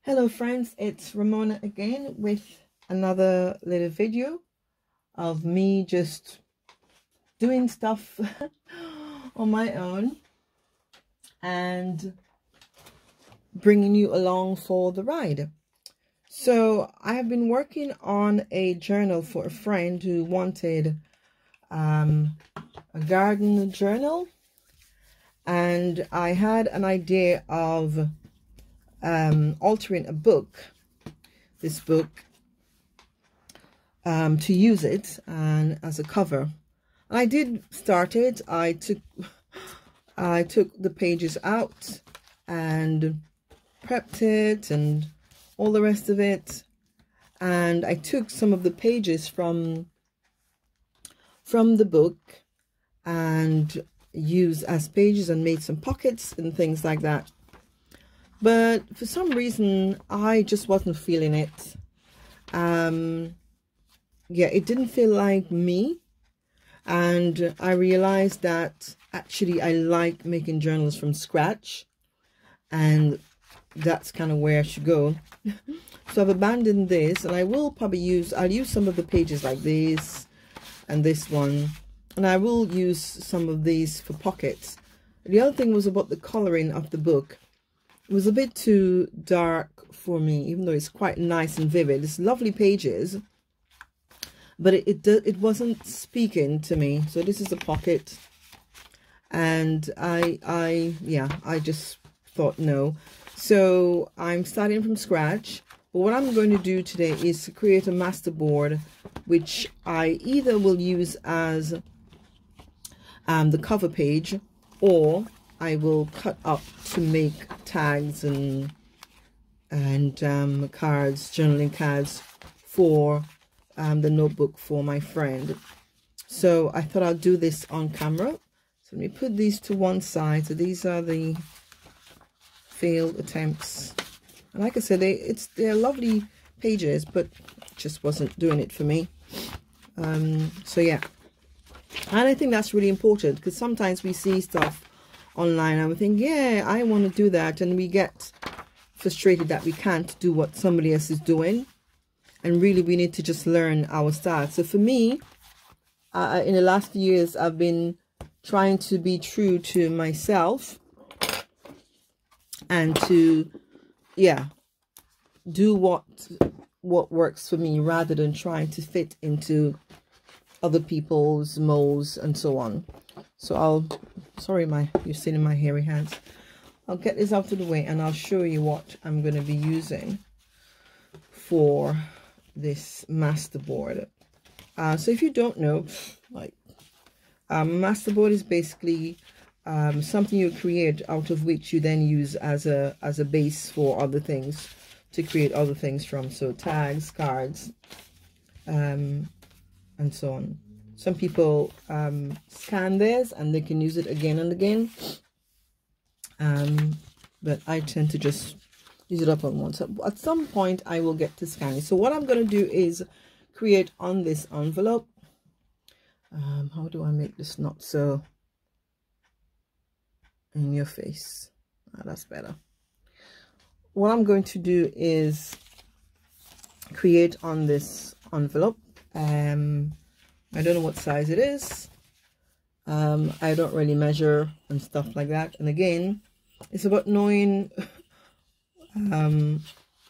Hello friends, it's Ramona again with another little video of me just doing stuff on my own and bringing you along for the ride. So I have been working on a journal for a friend who wanted a garden journal, and I had an idea of altering this book to use it and as a cover. And I did start it. I took the pages out and prepped it and all the rest of it, and I took some of the pages from the book and used as pages and made some pockets and things like that. But for some reason, I just wasn't feeling it. Yeah, it didn't feel like me. And I realized that actually I like making journals from scratch. And that's kind of where I should go. So I've abandoned this, and I will probably I'll use some of the pages like this and this one. And I will use some of these for pockets. The other thing was about the coloring of the book. It was a bit too dark for me, even though it's quite nice and vivid. It's lovely pages, but it wasn't speaking to me. So this is a pocket, and I just thought no. So I'm starting from scratch. But what I'm going to do today is to create a masterboard, which I either will use as the cover page, or I will cut up to make tags and cards, journaling cards for the notebook for my friend. So I thought I'll do this on camera. So let me put these to one side. So these are the failed attempts. And like I said, they're lovely pages, but just wasn't doing it for me. So yeah, and I think that's really important, because sometimes we see stuff online and we think, yeah, I want to do that, and we get frustrated that we can't do what somebody else is doing, and really we need to just learn our style. So for me, in the last few years, I've been trying to be true to myself and to do what works for me, rather than trying to fit into other people's molds and so on. So sorry, you're seeing my hairy hands. I'll get this out of the way and I'll show you what I'm going to be using for this masterboard. So if you don't know, masterboard is basically something you create out of which you then use as a base for other things, to create other things from. So tags, cards, and so on. Some people scan theirs and they can use it again and again, but I tend to just use it up on one. So at some point I will get to scanning. So what I'm going to do is create on this envelope. How do I make this not so in your face? That's better. What I'm going to do is create on this envelope. I don't know what size it is. I don't really measure and stuff like that. And again, it's about knowing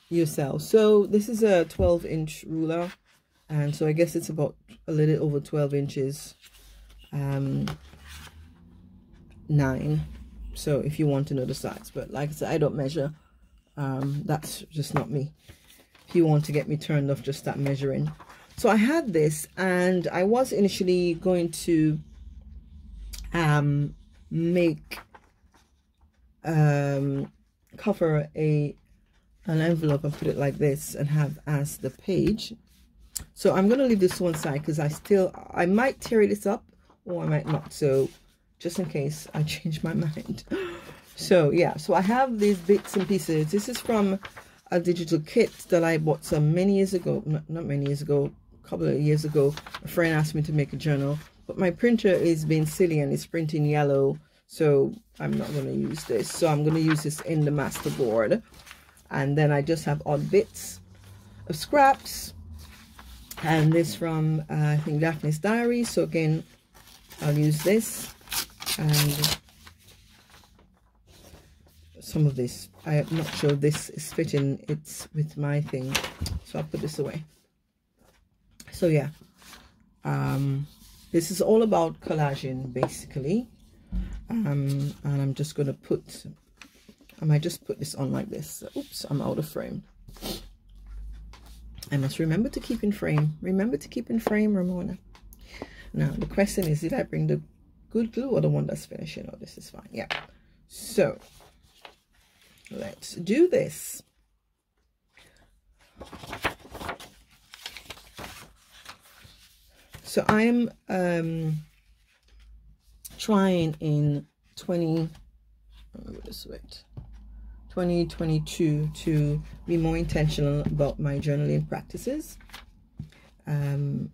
yourself. So this is a 12-inch ruler, and so I guess it's about a little over 12 inches. 9. So if you want to know the size, but like I said, I don't measure. That's just not me. If you want to get me turned off, just start measuring. So I had this, and I was initially going to cover an envelope and put it like this and have as the page. So I'm going to leave this to one side, because I might tear this up or I might not. So just in case I change my mind. So yeah, so I have these bits and pieces. This is from a digital kit that I bought some many years ago. Not many years ago. Couple of years ago, a friend asked me to make a journal, but my printer is being silly and it's printing yellow, so I'm not going to use this. So I'm going to use this in the masterboard, And then I just have odd bits of scraps. And this from I think Daphne's Diary. So again, I'll use this and some of this. I am not sure this is fitting. It's with my thing, so I'll put this away. So yeah, this is all about collaging basically. And I'm just gonna put. I might just put this on like this. Oops, I'm out of frame. I must remember to keep in frame. Remember to keep in frame, Ramona. Now, the question is, did I bring the good glue or the one that's finishing? Oh, this is fine. Yeah. So, let's do this. So, I am trying in 2022 to be more intentional about my journaling practices, and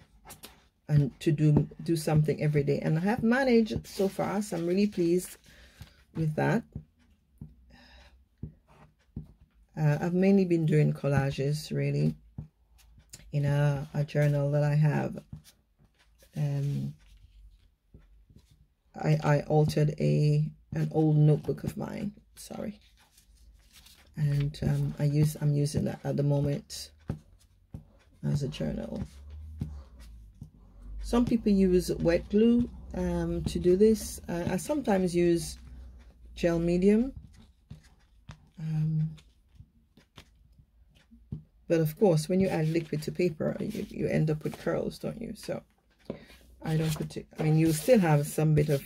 to do something every day, and I have managed so far, so I'm really pleased with that. I've mainly been doing collages really in a journal that I have. I altered an old notebook of mine, sorry, and I'm using that at the moment as a journal. Some people use wet glue to do this. I sometimes use gel medium, but of course when you add liquid to paper you end up with curls, don't you? So I don't put it, I mean, you still have some bit of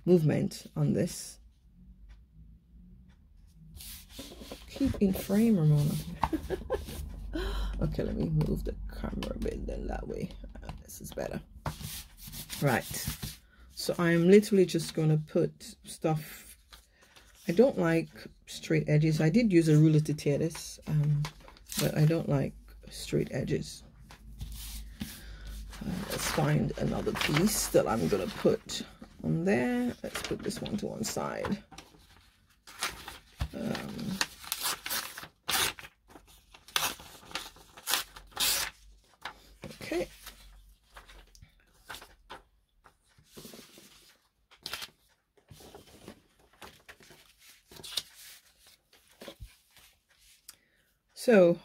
movement on this. Keep in frame, Ramona. Okay, let me move the camera a bit, then that way this is better. Right, so I'm literally just going to put stuff. I don't like straight edges. I did use a ruler to tear this, but I don't like straight edges. Let's find another piece that I'm going to put on there. Let's put this one to one side. Okay. So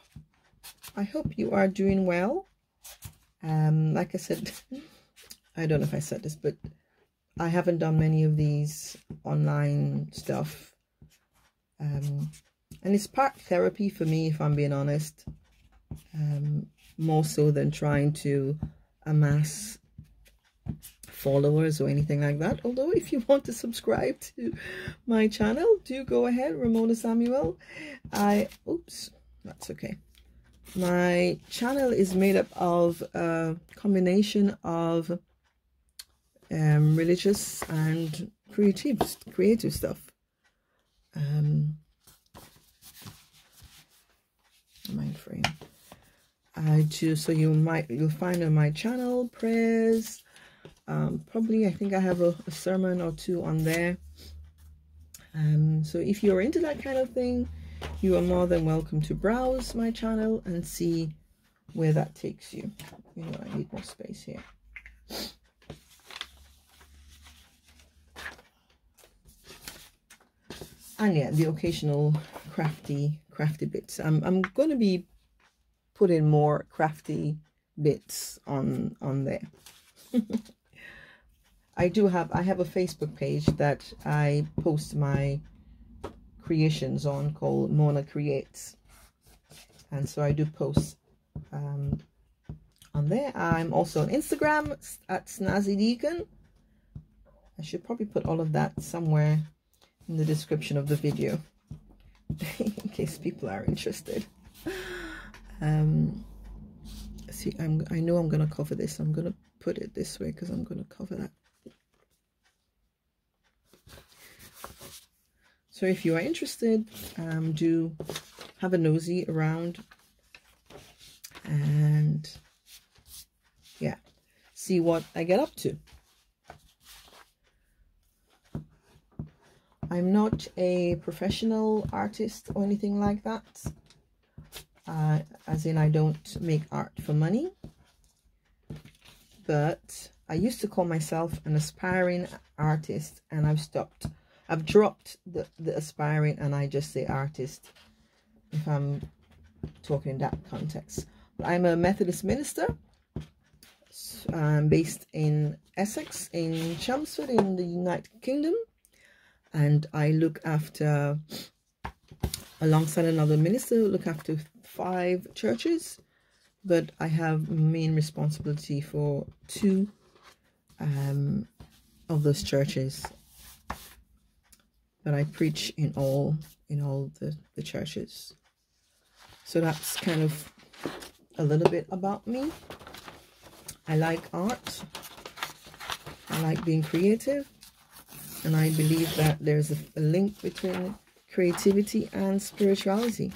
I hope you are doing well. Like I said, I don't know if I said this, but I haven't done many of these online stuff. And it's part therapy for me, if I'm being honest. More so than trying to amass followers or anything like that. Although if you want to subscribe to my channel, do go ahead, Ramona Samuel. Oops, that's okay. My channel is made up of a combination of religious and creative stuff. Mind frame. I do, so you'll find on my channel prayers. Probably I think I have a sermon or two on there. So if you're into that kind of thing, you are more than welcome to browse my channel and see where that takes you. You know, I need more space here. And yeah, the occasional crafty bits. I'm going to be putting more crafty bits on there. I have a Facebook page that I post my creations on, called Mona Creates, and so I do post on there. I'm also on Instagram at Snazzy Deacon. I should probably put all of that somewhere in the description of the video in case people are interested. See, I know I'm gonna cover this. I'm gonna put it this way because I'm gonna cover that. So if you are interested, do have a nosy around and yeah, see what I get up to. I'm not a professional artist or anything like that. As in, I don't make art for money. But I used to call myself an aspiring artist, and I've stopped. I've dropped the aspiring, and I just say artist if I'm talking in that context. I'm a Methodist minister. I'm based in Essex, in Chelmsford, in the United Kingdom. And I look after, alongside another minister, look after 5 churches. But I have main responsibility for 2 of those churches. But I preach in all the churches. So that's kind of a little bit about me. I like art. I like being creative. And I believe that there's a link between creativity and spirituality.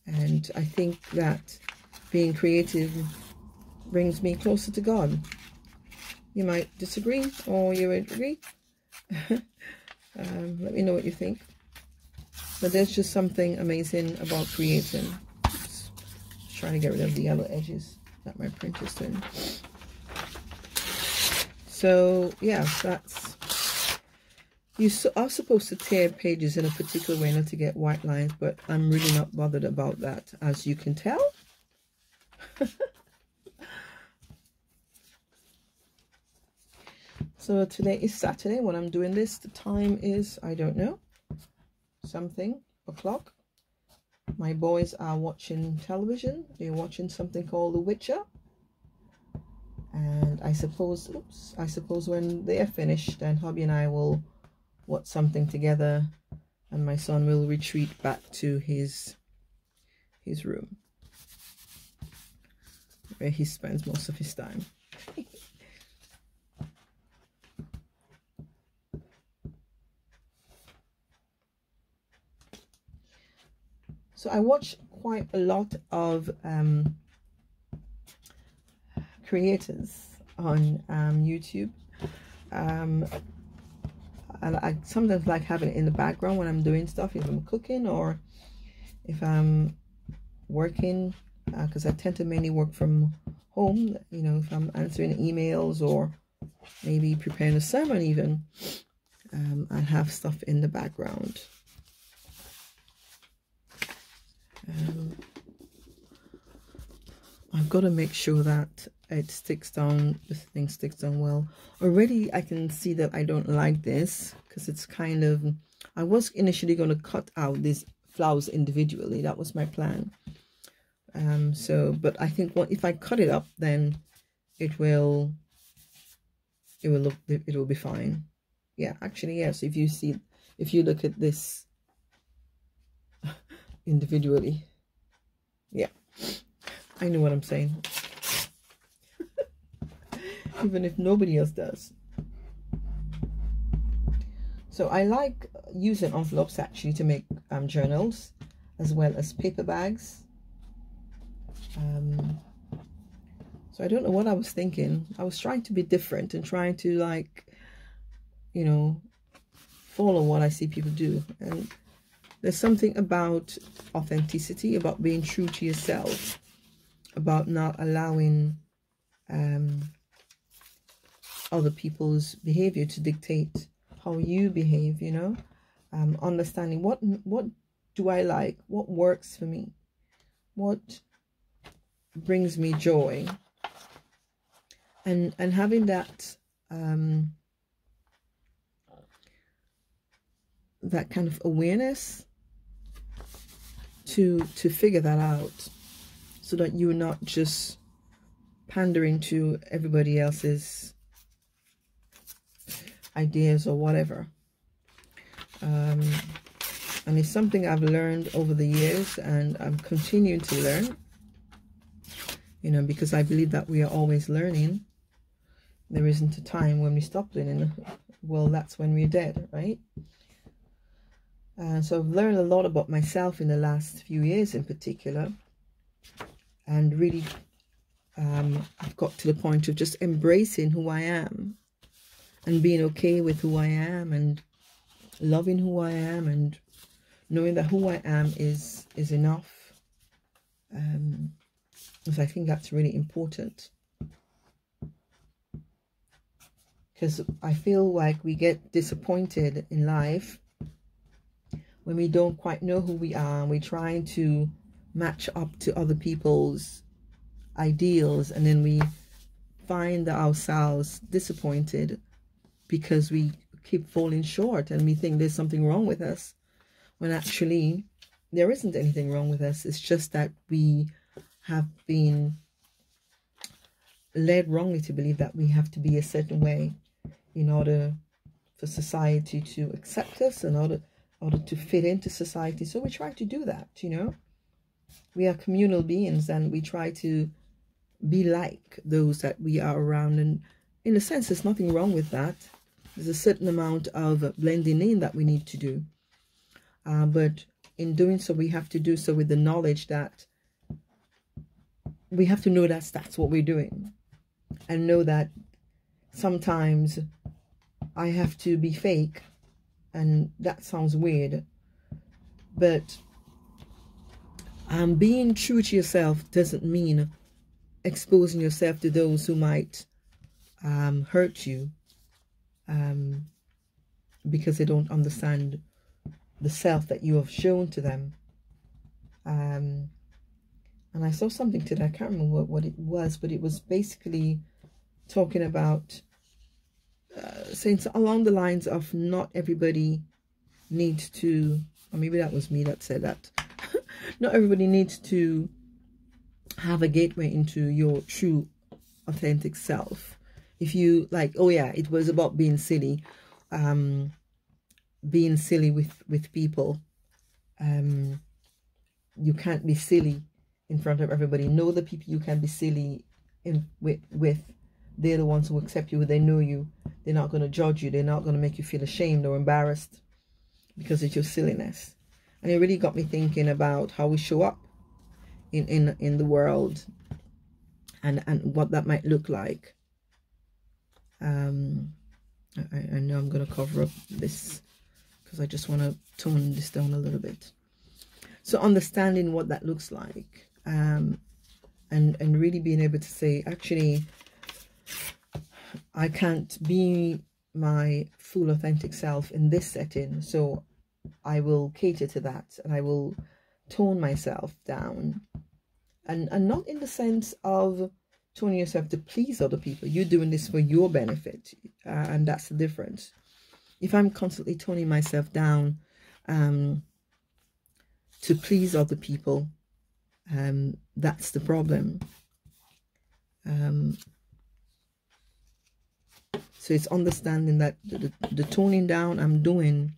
And I think that being creative brings me closer to God. You might disagree, or you would agree. Let me know what you think. But there's just something amazing about creating. Oops. Just trying to get rid of the yellow edges that my printer's doing. So yeah, that's, you are supposed to tear pages in a particular way not to get white lines, but I'm really not bothered about that, as you can tell. So today is Saturday when I'm doing this. The time is, I don't know, something o'clock. My boys are watching television. They're watching something called The Witcher. And I suppose, oops, I suppose when they are finished, then hubby and I will watch something together, and my son will retreat back to his room, where he spends most of his time. So I watch quite a lot of creators on YouTube. I sometimes like having it in the background when I'm doing stuff, if I'm cooking or if I'm working, because I tend to mainly work from home. You know, if I'm answering emails or maybe preparing a sermon even, I have stuff in the background. I've got to make sure that it sticks down, this thing sticks down well. Already I can see that I don't like this, because it's kind of, I was initially going to cut out these flowers individually. That was my plan. But I think if I cut it up, then it will be fine. Yeah, actually, yes. If you look at this individually, yeah, I know what I'm saying. Even if nobody else does. So I like using envelopes actually to make journals, as well as paper bags. So I don't know what I was thinking. I was trying to be different and trying to, like, you know, follow what I see people do. And there's something about authenticity, about being true to yourself, about not allowing other people's behavior to dictate how you behave, you know. Understanding what do I like, what works for me, what brings me joy, and having that that kind of awareness to figure that out, so that you're not just pandering to everybody else's ideas or whatever. And it's something I've learned over the years, and I'm continuing to learn, you know, because I believe that we are always learning. There isn't a time when we stop learning. Well, that's when we're dead, right? So I've learned a lot about myself in the last few years in particular, and really I've got to the point of just embracing who I am and being okay with who I am, and loving who I am and knowing that who I am is enough. Because I think that's really important. Because I feel like we get disappointed in life when we don't quite know who we are and we're trying to match up to other people's ideals, and then we find ourselves disappointed because we keep falling short and we think there's something wrong with us, when actually there isn't anything wrong with us. It's just that we have been led wrongly to believe that we have to be a certain way in order for society to accept us, in order to fit into society. So we try to do that, you know. We are communal beings and we try to be like those that we are around. And in a sense, there's nothing wrong with that. There's a certain amount of blending in that we need to do. But in doing so, we have to do so with the knowledge that we have to know that that's what we're doing. And know that sometimes I have to be fake. And that sounds weird. But being true to yourself doesn't mean exposing yourself to those who might hurt you because they don't understand the self that you have shown to them. And I saw something today, I can't remember what it was, but it was basically talking about saying along the lines of not everybody needs to, or maybe that was me that said that, not everybody needs to have a gateway into your true authentic self. If you like, oh yeah, it was about being silly with people. You can't be silly in front of everybody. Know the people you can be silly with. They're the ones who accept you. They know you. They're not going to judge you. They're not going to make you feel ashamed or embarrassed because it's your silliness. And it really got me thinking about how we show up in the world and what that might look like. I know I'm going to cover up this because I just want to tone this down a little bit. So understanding what that looks like, and really being able to say, actually, I can't be my full authentic self in this setting, so I will cater to that and I will tone myself down. And not in the sense of toning yourself to please other people. You're doing this for your benefit, and that's the difference. If I'm constantly toning myself down to please other people, that's the problem. So it's understanding that the toning down I'm doing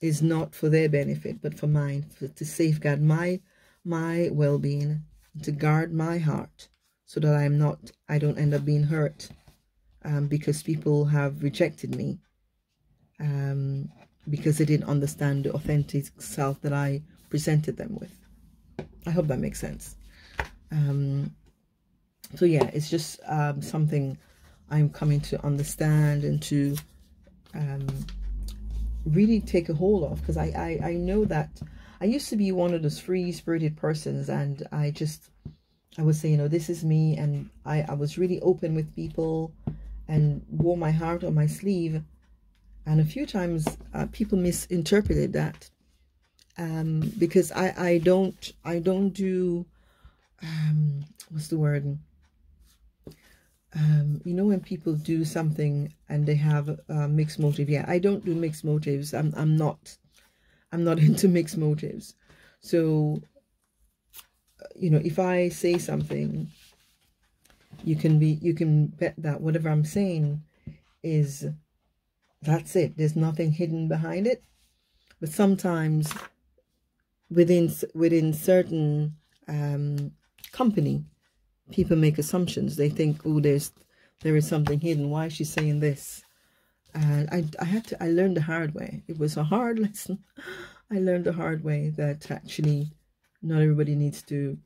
is not for their benefit, but for mine, to safeguard my well-being, to guard my heart, so that I don't end up being hurt because people have rejected me because they didn't understand the authentic self that I presented them with. I hope that makes sense. So yeah, it's just something I'm coming to understand and to really take a hold of, because I know that I used to be one of those free-spirited persons, and I would say, you know, this is me, and I was really open with people and wore my heart on my sleeve, and a few times people misinterpreted that because I don't do what's the word, you know, when people do something and they have mixed motive. Yeah, I don't do mixed motives. I'm not into mixed motives. So you know, if I say something, you can bet that whatever I'm saying is, that's it. There's nothing hidden behind it. But sometimes within certain company, people make assumptions. They think, oh, there is something hidden. Why is she saying this? And I learned the hard way. It was a hard lesson. I learned the hard way that actually not everybody needs to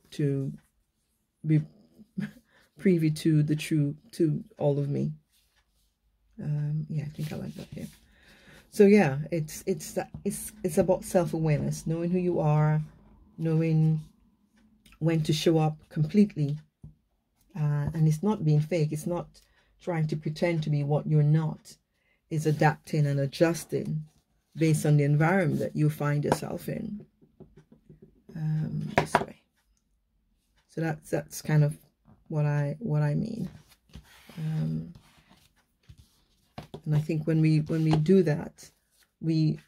be privy to to all of me. Yeah, I think I like that here. So yeah, it's about self-awareness, knowing who you are, knowing when to show up completely, and it's not being fake. It's not trying to pretend to be what you're not. It's adapting and adjusting based on the environment that you find yourself in. This way. So that's kind of what I mean. And I think when we do that, we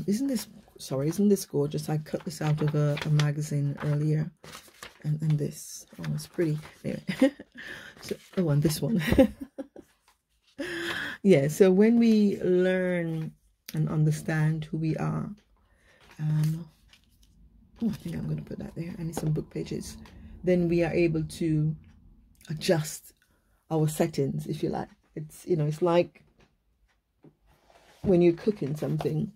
isn't this gorgeous? I cut this out of a magazine earlier, and this, oh, it's pretty. Anyway, so, oh, and this one. Yeah, so when we learn and understand who we are, oh, I think I'm going to put that there. I need some book pages. Then we are able to adjust our settings, if you like. It's, you know, it's like when you're cooking something,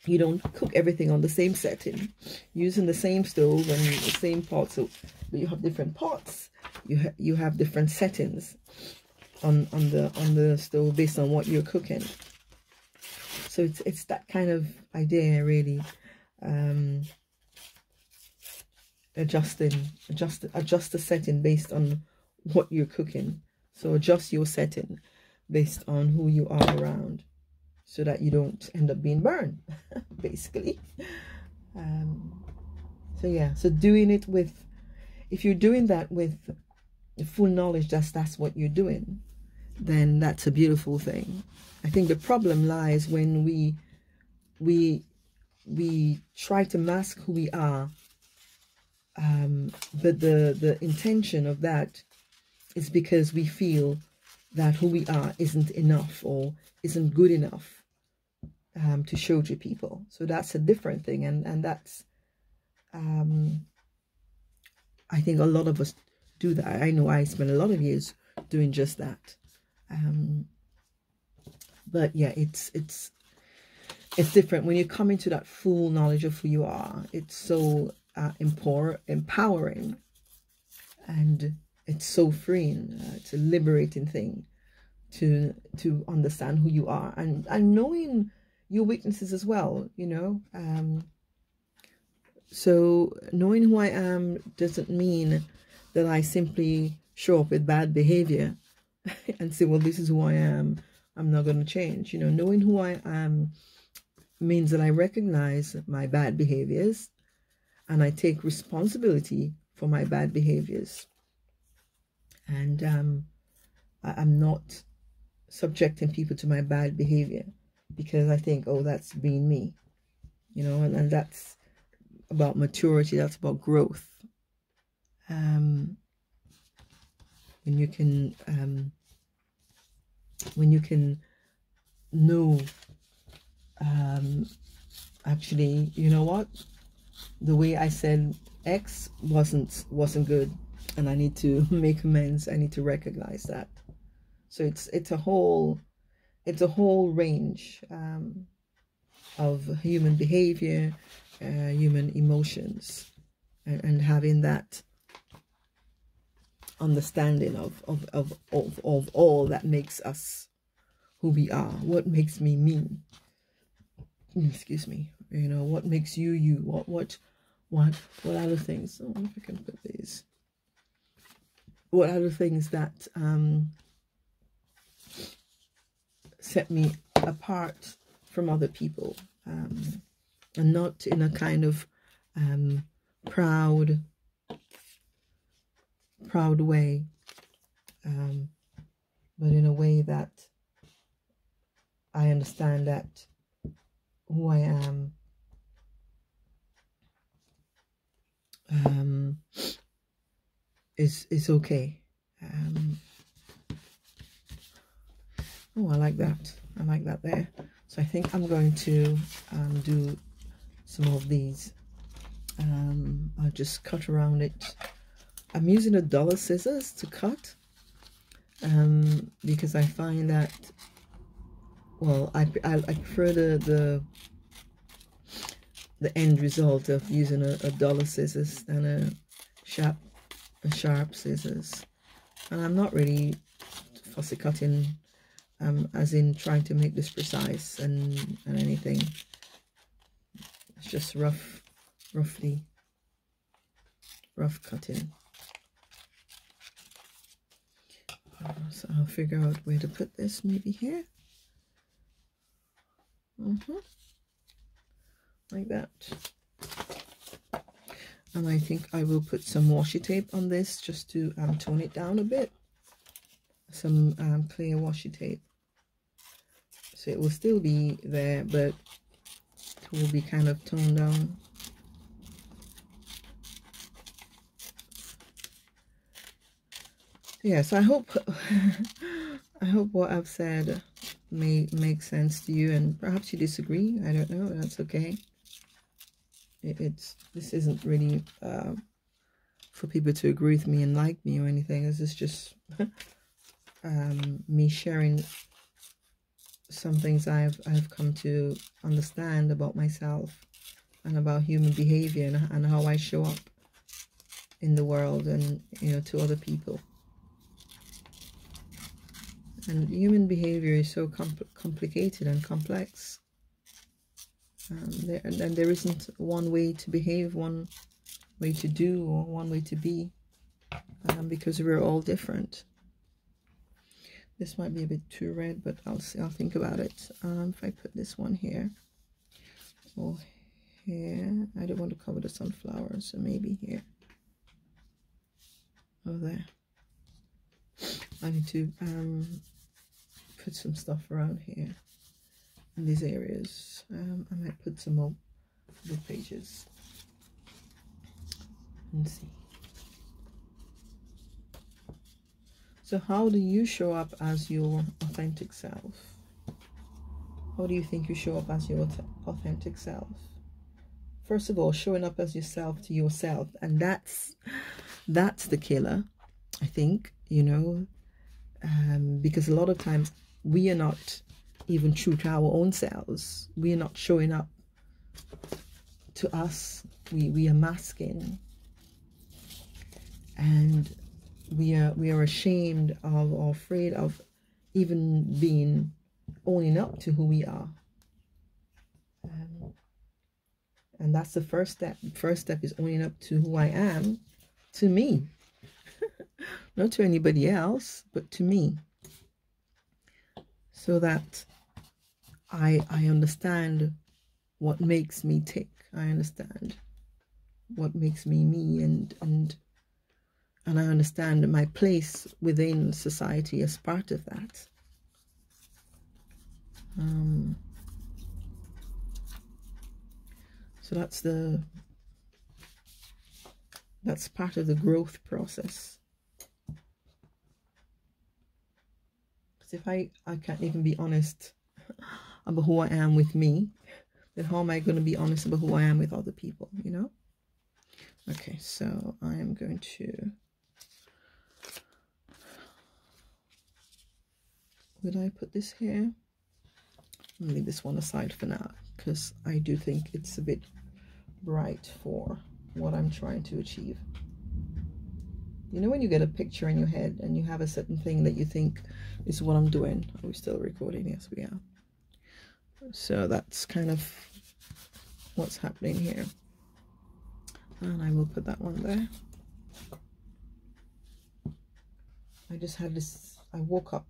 you don't cook everything on the same setting, using the same stove and the same pot. So, but you have different pots. You have different settings on the stove based on what you're cooking. So it's that kind of idea, really. Adjust the setting based on what you're cooking. So adjust your setting based on who you are around, so that you don't end up being burned, basically. So yeah, so doing it with, if you're doing that with full knowledge that's what you're doing, then that's a beautiful thing. I think the problem lies when we try to mask who we are, but the intention of that is because we feel that who we are isn't enough or isn't good enough to show to people. So that's a different thing, and that's I think a lot of us do that. I know I spent a lot of years doing just that. But yeah, it's different when you come into that full knowledge of who you are. It's so empowering, and it's so freeing. It's a liberating thing to understand who you are, and knowing your weaknesses as well, you know. So knowing who I am doesn't mean that I simply show up with bad behavior and say, well, this is who I am, I'm not going to change. You know, knowing who I am means that I recognize my bad behaviors and I take responsibility for my bad behaviors. And I'm not subjecting people to my bad behavior because I think, oh, that's being me, you know, and that's about maturity, that's about growth. When you can know, actually, you know what, the way I said X wasn't good, and I need to make amends. I need to recognize that. So it's a whole range of human behavior, human emotions, and having that understanding of all that makes us who we are. What makes me me? Excuse me. You know, what makes you you? What other things? Oh, if I can put these. What other things that set me apart from other people, and not in a kind of proud way, but in a way that I understand that who I am is okay. Oh, I like that. I like that there. So I think I'm going to do some of these. I'll just cut around it. I'm using $1 scissors to cut, because I find that, well, I prefer the end result of using a $1 scissors than a sharp scissors. And I'm not really fussy cutting as in trying to make this precise and anything. It's just rough cutting. So I'll figure out where to put this, maybe here. Like that. And I think I will put some washi tape on this just to tone it down a bit. Some clear washi tape. So it will still be there, but it will be kind of toned down. Yes, I hope I hope what I've said may make sense to you, and perhaps you disagree. I don't know. That's okay. This isn't really for people to agree with me and like me or anything. This is just me sharing some things I've come to understand about myself and about human behavior and how I show up in the world and, you know, to other people. And human behavior is so complicated and complex. And there isn't one way to behave, one way to do, or one way to be, because we're all different. This might be a bit too red, but I'll think about it. If I put this one here, or here, I don't want to cover the sunflower, so maybe here, or there. I need to put some stuff around here in these areas. I might put some more book pages and see. So how do you show up as your authentic self? How do you think you show up as your authentic self? First of all, showing up as yourself to yourself, and that's the killer, I think, you know, because a lot of times we are not even true to our own selves. We are not showing up to us. We are masking, and we are ashamed of or afraid of even owning up to who we are. And that's the first step. First step is owning up to who I am, to me. Not to anybody else, but to me. So that I understand what makes me tick. I understand what makes me me, and I understand my place within society as part of that. So that's part of the growth process. Because if I can't even be honest about who I am with me, then how am I going to be honest about who I am with other people, you know? Okay, so I am going to... Will I put this here? I'll leave this one aside for now, because I do think it's a bit bright for what I'm trying to achieve. You know when you get a picture in your head and you have a certain thing that you think is what I'm doing? Are we still recording? Yes, we are. So that's kind of what's happening here. And I will put that one there. I just had this, I woke up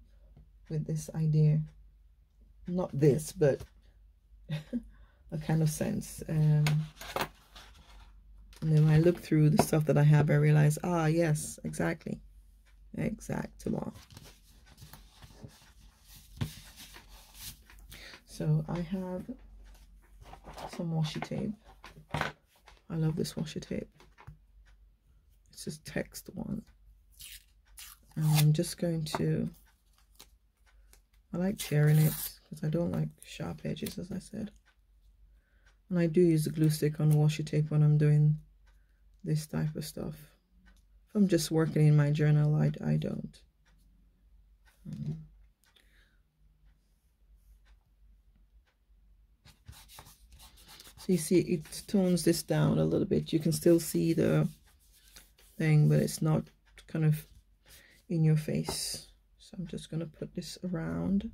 with this idea. Not this, but a kind of sense. And then when I look through the stuff that I have, I realize, ah, yes, exactly. Exactement. So I have some washi tape. I love this washi tape. It's just text one. And I'm just going to, I like tearing it because I don't like sharp edges, as I said. And I do use the glue stick on the washi tape when I'm doing this type of stuff. If I'm just working in my journal, I don't. So you see, it tones this down a little bit. You can still see the thing, but it's not kind of in your face. So I'm just going to put this around.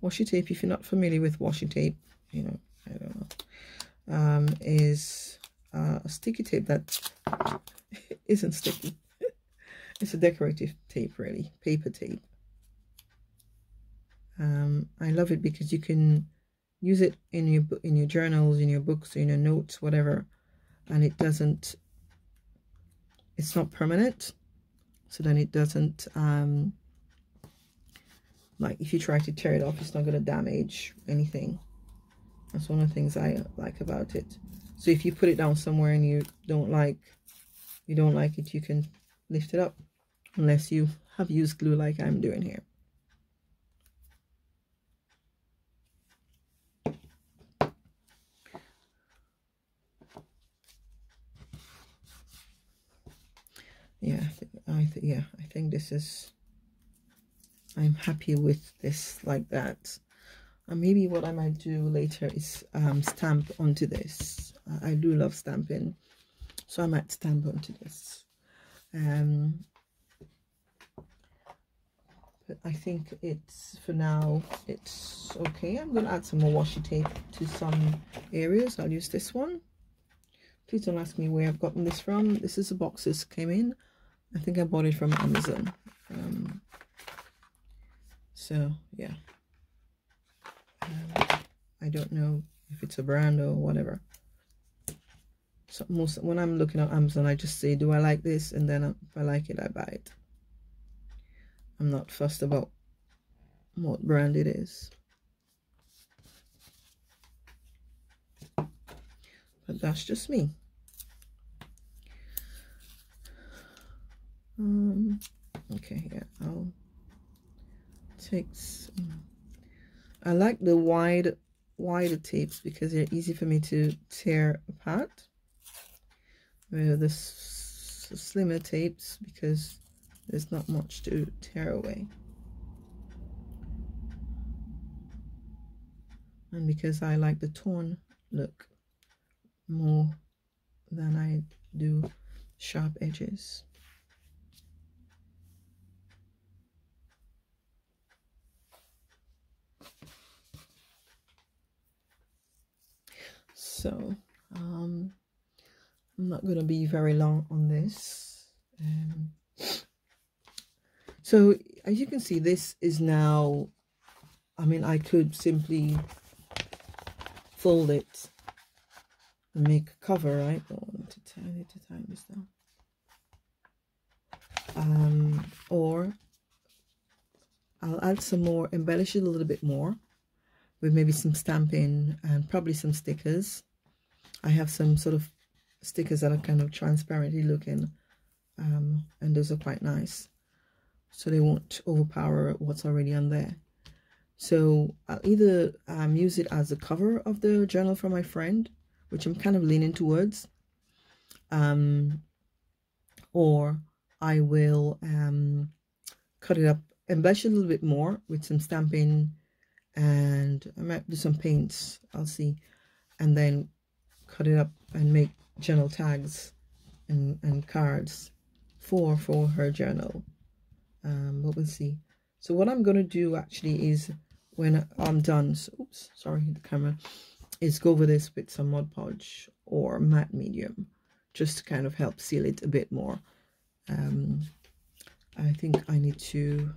Washi tape, if you're not familiar with washi tape, you know, I don't know, is a sticky tape that isn't sticky. It's a decorative tape, really, paper tape. I love it because you can use it in your journals, in your books, in your notes, whatever, and it's not permanent, so then it doesn't like if you try to tear it off, it's not going to damage anything. That's one of the things I like about it. So if you put it down somewhere and you don't like it, you can lift it up, unless you have used glue like I'm doing here. Yeah, I think this is, I'm happy with this like that. And maybe what I might do later is stamp onto this. I do love stamping, so I might stamp onto this. But I think it's, for now, it's okay. I'm going to add some more washi tape to some areas. I'll use this one. Please don't ask me where I've gotten this from. This is the box this came in. I think I bought it from Amazon. So yeah, I don't know if it's a brand or whatever. So when I'm looking at Amazon, I just say, do I like this? And then if I like it, I buy it. I'm not fussed about what brand it is. But that's just me. Okay, yeah, I'll take some. I like the wider tapes because they're easy for me to tear apart. With the slimmer tapes, because there's not much to tear away. And because I like the torn look more than I do sharp edges. So I'm not going to be very long on this. So as you can see, this is now, I mean, I could simply fold it and make a cover, right? I need to time this down. Or I'll add some more, embellish it a little bit more with maybe some stamping and probably some stickers. I have some sort of stickers that are kind of transparently looking, and those are quite nice, so they won't overpower what's already on there. So I'll either use it as a cover of the journal for my friend, which I'm kind of leaning towards, or I will cut it up, embellish it a little bit more with some stamping, and I might do some paints, I'll see, and then cut it up and make journal tags and cards for her journal. But we'll see. So what I'm going to do actually is, when I'm done, so, oops, sorry, the camera, is go over this with some Mod Podge or matte medium, just to kind of help seal it a bit more. I think I need to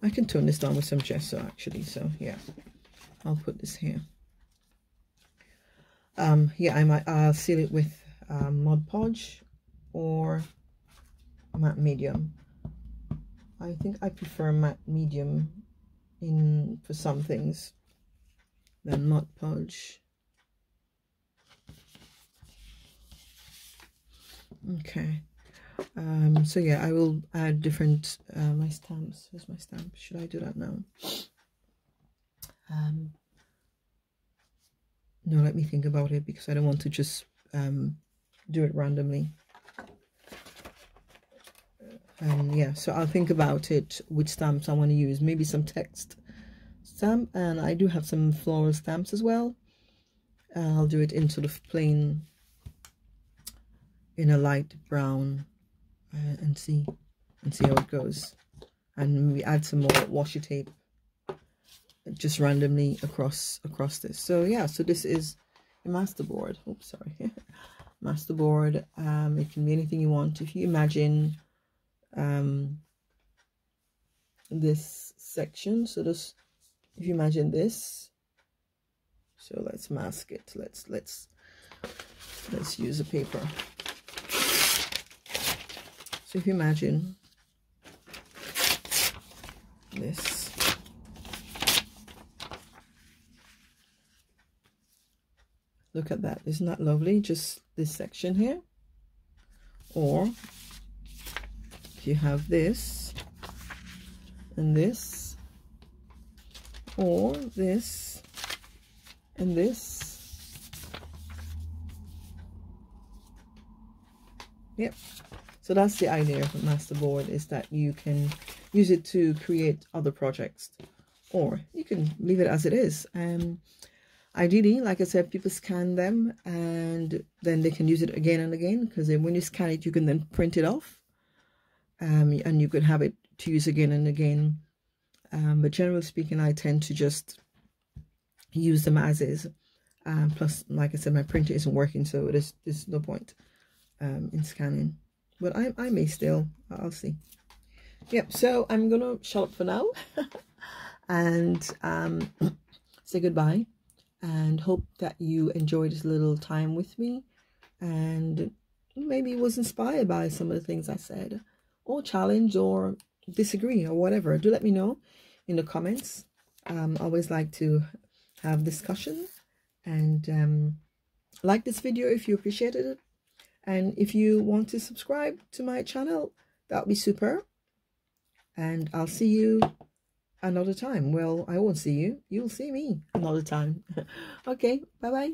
I can tone this down with some gesso actually, so yeah, I'll put this here. Yeah, I'll seal it with Mod Podge or matte medium. I think I prefer matte medium for some things than Mod Podge. Okay. So yeah, I will add different my stamps. Where's my stamp? Should I do that now? No, let me think about it, because I don't want to just do it randomly. Yeah, so I'll think about it, which stamps I want to use. Maybe some text stamp, and I do have some floral stamps as well. I'll do it in sort of plain, in a light brown, and see. and see how it goes. And we add some more washi tape just randomly across this. So yeah, so this is a masterboard. Oops, sorry. Masterboard. It can be anything you want. If you imagine this section, so this, if you imagine this, so let's mask it. Let's use a paper. So if you imagine this, look at that. Isn't that lovely? Just this section here. Or if you have this and this, or this and this. Yep. So that's the idea of a masterboard, is that you can use it to create other projects, or you can leave it as it is. Ideally, like I said, people scan them and then they can use it again and again, because when you scan it, you can then print it off, and you could have it to use again and again. But generally speaking, I tend to just use them as is. Plus, like I said, my printer isn't working, so there's no point in scanning. But I may still, I'll see. Yep, so I'm gonna shut up for now and say goodbye, and hope that you enjoyed this little time with me, and maybe was inspired by some of the things I said, or challenged, or disagree, or whatever. Do let me know in the comments. I always like to have discussion, and like this video if you appreciated it, and if you want to subscribe to my channel, that would be super. And I'll see you another time. Well, I won't see you. You'll see me another time. Okay, bye-bye.